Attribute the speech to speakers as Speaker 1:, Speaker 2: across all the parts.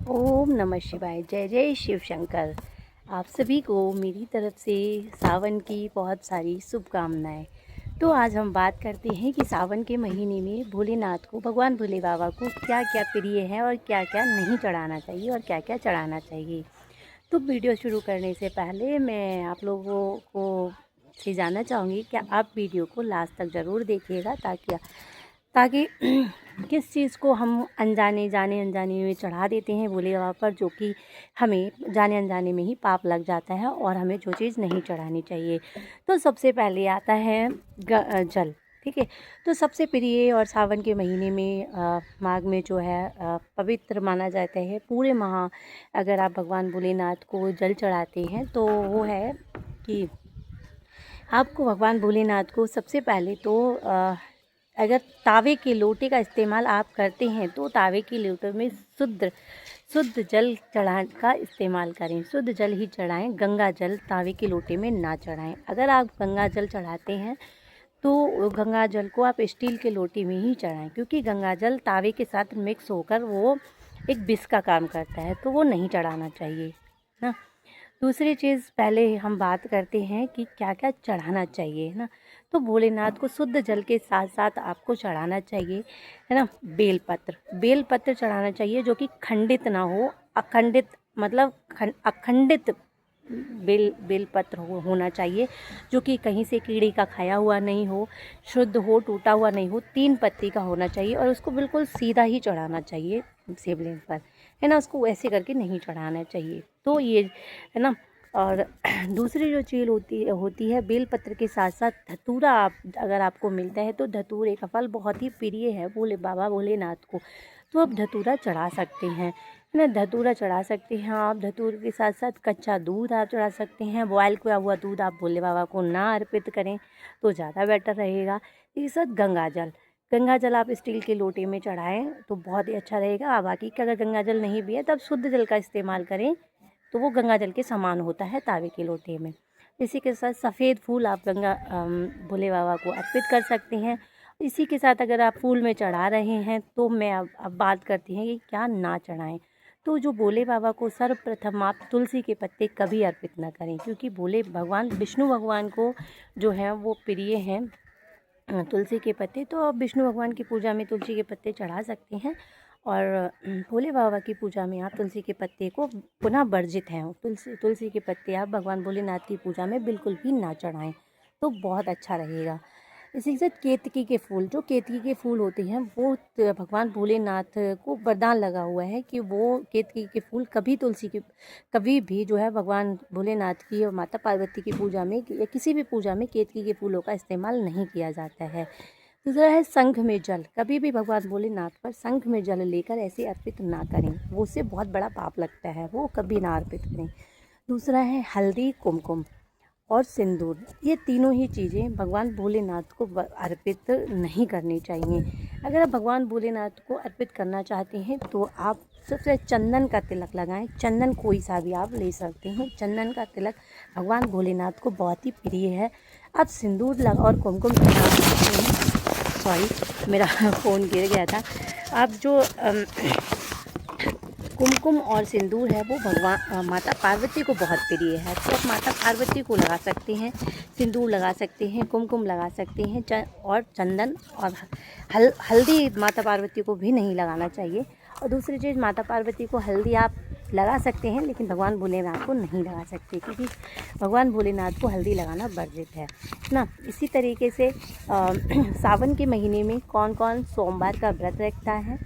Speaker 1: ओम नमः शिवाय। जय जय शिव शंकर। आप सभी को मेरी तरफ से सावन की बहुत सारी शुभकामनाएं। तो आज हम बात करते हैं कि सावन के महीने में भोलेनाथ को, भगवान भोले बाबा को क्या क्या प्रिय है और क्या क्या नहीं चढ़ाना चाहिए और क्या क्या चढ़ाना चाहिए। तो वीडियो शुरू करने से पहले मैं आप लोगों को से जानना चाहूँगी कि आप वीडियो को लास्ट तक ज़रूर देखिएगा ताकि ताकि किस चीज़ को हम जाने अनजाने में चढ़ा देते हैं भोले बाबा पर, जो कि हमें जाने अनजाने में ही पाप लग जाता है और हमें जो चीज़ नहीं चढ़ानी चाहिए। तो सबसे पहले आता है जल। ठीक है। तो सबसे प्रिय और सावन के महीने में माघ में जो है पवित्र माना जाता है। पूरे माह अगर आप भगवान भोलेनाथ को जल चढ़ाते हैं तो वो है कि आपको भगवान भोलेनाथ को सबसे पहले तो अगर तावे के लोटे का इस्तेमाल आप करते हैं तो तावे के लोटे में शुद्ध जल का इस्तेमाल करें। शुद्ध जल ही चढ़ाएं, गंगा जल तावे के लोटे में ना चढ़ाएं। अगर आप गंगा जल चढ़ाते हैं तो गंगा जल को आप स्टील के लोटे में ही चढ़ाएं, क्योंकि गंगा जल तावे के साथ मिक्स होकर वो एक विष का काम करता है, तो वो नहीं चढ़ाना चाहिए ना। दूसरी चीज़ पहले हम बात करते हैं कि क्या क्या चढ़ाना चाहिए ना। तो भोलेनाथ को शुद्ध जल के साथ साथ आपको चढ़ाना चाहिए है ना बेलपत्र चढ़ाना चाहिए, जो कि खंडित ना हो। अखंडित मतलब अखंडित बेलपत्र होना चाहिए, जो कि कहीं से कीड़े का खाया हुआ नहीं हो, शुद्ध हो, टूटा हुआ नहीं हो, 3 पत्ती का होना चाहिए और उसको बिल्कुल सीधा ही चढ़ाना चाहिए शिवलिंग पर, है ना। उसको ऐसे करके नहीं चढ़ाना चाहिए। तो ये है ना। और दूसरी जो चीज़ होती है बेलपत्र के साथ साथ धतूरा। आप अगर आपको मिलता है तो धतूरे का फल बहुत ही प्रिय है बाबा भोलेनाथ को, तो आप धतूरा चढ़ा सकते हैं, है ना। धतूरा चढ़ा सकते हैं आप। धतूर के साथ साथ कच्चा दूध आप चढ़ा सकते हैं। बॉयल किया हुआ दूध आप भोले बाबा को ना अर्पित करें तो ज़्यादा बेटर रहेगा। इसके साथ गंगा जल आप स्टील के लोटे में चढ़ाएं तो बहुत ही अच्छा रहेगा। बाकी का अगर गंगा जल नहीं भी है तब शुद्ध जल का इस्तेमाल करें तो वो गंगा जल के समान होता है तावे के लोटे में। इसी के साथ सफ़ेद फूल आप भोले बाबा को अर्पित कर सकते हैं। इसी के साथ अगर आप फूल में चढ़ा रहे हैं तो मैं अब बात करती हैं कि क्या ना चढ़ाएं। तो जो भोले बाबा को सर्वप्रथम आप तुलसी के पत्ते कभी अर्पित ना करें, क्योंकि भोले भगवान विष्णु भगवान को जो है वो प्रिय हैं तुलसी के पत्ते। तो आप विष्णु भगवान की पूजा में तुलसी के पत्ते चढ़ा सकते हैं और भोले बाबा की पूजा में आप तुलसी के पत्ते को पुनः वर्जित हैं। तुलसी के पत्ते आप भगवान भोलेनाथ की पूजा में बिल्कुल भी ना चढ़ाएं तो बहुत अच्छा रहेगा। इसी के साथ केतकी के फूल, जो केतकी के फूल होते हैं वो भगवान भोलेनाथ को वरदान लगा हुआ है कि वो केतकी के फूल कभी भी जो है भगवान भोलेनाथ की और माता पार्वती की पूजा में या किसी भी पूजा में केतकी के फूलों का इस्तेमाल नहीं किया जाता है। दूसरा है शंख में जल। कभी भी भगवान भोलेनाथ पर शंख में जल लेकर ऐसे अर्पित ना करें, वो उससे बहुत बड़ा पाप लगता है, वो कभी ना अर्पित करें। दूसरा है हल्दी, कुमकुम और सिंदूर। ये तीनों ही चीज़ें भगवान भोलेनाथ को अर्पित नहीं करनी चाहिए। अगर आप भगवान भोलेनाथ को अर्पित करना चाहते हैं तो आप सबसे चंदन का तिलक लगाएं। चंदन कोई सा भी आप ले सकते हैं। चंदन का तिलक भगवान भोलेनाथ को बहुत ही प्रिय है। आप सिंदूर लगा और कुमकुम लगा सकते हैं। सॉरी, मेरा फ़ोन गिर गया था। आप जो कुमकुम और सिंदूर है वो भगवान माता पार्वती को बहुत प्रिय है, तो आप माता पार्वती को लगा सकते हैं। सिंदूर लगा सकते हैं, कुमकुम लगा सकते हैं और चंदन और हल्दी माता पार्वती को भी नहीं लगाना चाहिए। और दूसरी चीज़, माता पार्वती को हल्दी आप लगा सकते हैं लेकिन भगवान भोलेनाथ को नहीं लगा सकते, क्योंकि भगवान भोलेनाथ को हल्दी लगाना वर्जित है ना। इसी तरीके से सावन के महीने में कौन कौन सोमवार का व्रत रखता है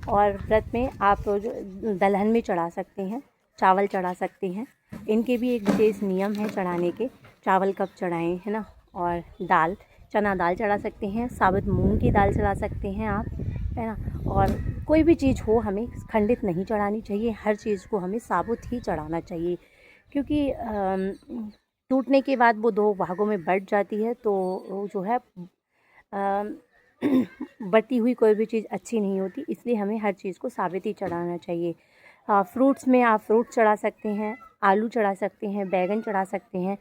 Speaker 1: और व्रत में आप दलहन में चढ़ा सकते हैं, चावल चढ़ा सकते हैं। इनके भी एक विशेष नियम है चढ़ाने के। चावल कब चढ़ाएं, है ना। और दाल, चना दाल चढ़ा सकते हैं, साबुत मूंग की दाल चढ़ा सकते हैं आप, है ना। और कोई भी चीज़ हो हमें खंडित नहीं चढ़ानी चाहिए, हर चीज़ को हमें साबुत ही चढ़ाना चाहिए, क्योंकि टूटने के बाद वो 2 भागों में बँट जाती है, तो वो जो है बटी हुई कोई भी चीज़ अच्छी नहीं होती, इसलिए हमें हर चीज़ को साबित ही चढ़ाना चाहिए। फ्रूट्स में आप फ्रूट चढ़ा सकते हैं, आलू चढ़ा सकते हैं, बैंगन चढ़ा सकते हैं।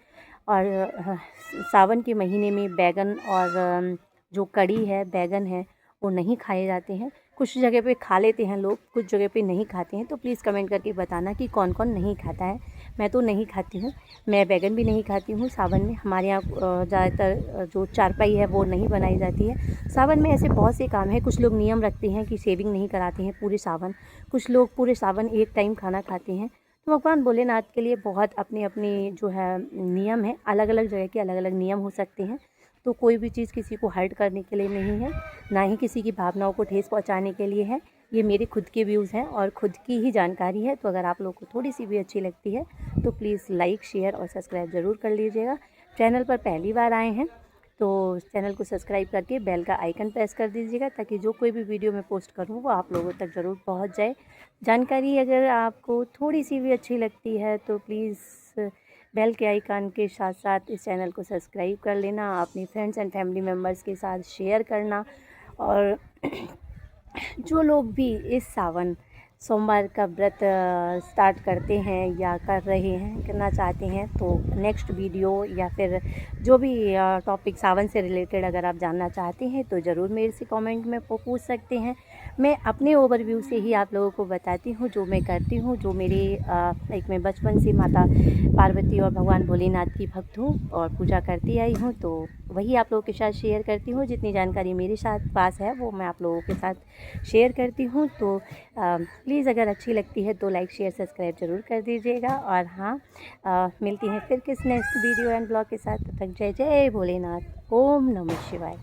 Speaker 1: और सावन के महीने में बैंगन और जो कड़ी है, बैंगन है, वो नहीं खाए जाते हैं, कुछ जगह पे खा लेते हैं लोग, कुछ जगह पे नहीं खाते हैं। तो प्लीज़ कमेंट करके बताना कि कौन कौन नहीं खाता है। मैं तो नहीं खाती हूँ, मैं बैगन भी नहीं खाती हूँ। सावन में हमारे यहाँ ज़्यादातर जो चारपाई है वो नहीं बनाई जाती है। सावन में ऐसे बहुत से काम हैं, कुछ लोग नियम रखते हैं कि शेविंग नहीं कराते हैं पूरे सावन, कुछ लोग पूरे सावन एक टाइम खाना खाते हैं। तो भगवान भोलेनाथ के लिए बहुत अपने अपने जो है नियम है, अलग अलग जगह के अलग अलग नियम हो सकते हैं। तो कोई भी चीज़ किसी को हर्ट करने के लिए नहीं है, ना ही किसी की भावनाओं को ठेस पहुंचाने के लिए है। ये मेरे खुद के व्यूज़ हैं और खुद की ही जानकारी है। तो अगर आप लोगों को थोड़ी सी भी अच्छी लगती है तो प्लीज़ लाइक, शेयर और सब्सक्राइब ज़रूर कर लीजिएगा। चैनल पर पहली बार आए हैं तो चैनल को सब्सक्राइब करके बेल का आइकन प्रेस कर दीजिएगा, ताकि जो कोई भी वीडियो मैं पोस्ट करूँ वो आप लोगों तक ज़रूर पहुँच जाए। जानकारी अगर आपको थोड़ी सी भी अच्छी लगती है तो प्लीज़ बेल के आइकन के साथ साथ इस चैनल को सब्सक्राइब कर लेना, अपनी फ्रेंड्स एंड फैमिली मेम्बर्स के साथ शेयर करना। और जो लोग भी इस सावन सोमवार का व्रत स्टार्ट करते हैं या कर रहे हैं, करना चाहते हैं, तो नेक्स्ट वीडियो या फिर जो भी टॉपिक सावन से रिलेटेड अगर आप जानना चाहते हैं तो ज़रूर मेरे से कमेंट में पूछ सकते हैं। मैं अपने ओवरव्यू से ही आप लोगों को बताती हूँ जो मैं करती हूँ, जो मेरे लाइक मैं बचपन से माता पार्वती और भगवान भोलेनाथ की भक्त हूँ और पूजा करती आई हूँ। तो वही आप लोगों के साथ शेयर करती हूँ। जितनी जानकारी मेरे साथ पास है वो मैं आप लोगों के साथ शेयर करती हूँ। तो प्लीज़ अगर अच्छी लगती है तो लाइक, शेयर, सब्सक्राइब ज़रूर कर दीजिएगा। और हाँ, मिलती हैं फिर किस नेक्स्ट वीडियो एंड ब्लॉग के साथ। तब तक जय जय भोलेनाथ, ओम नमः शिवाय।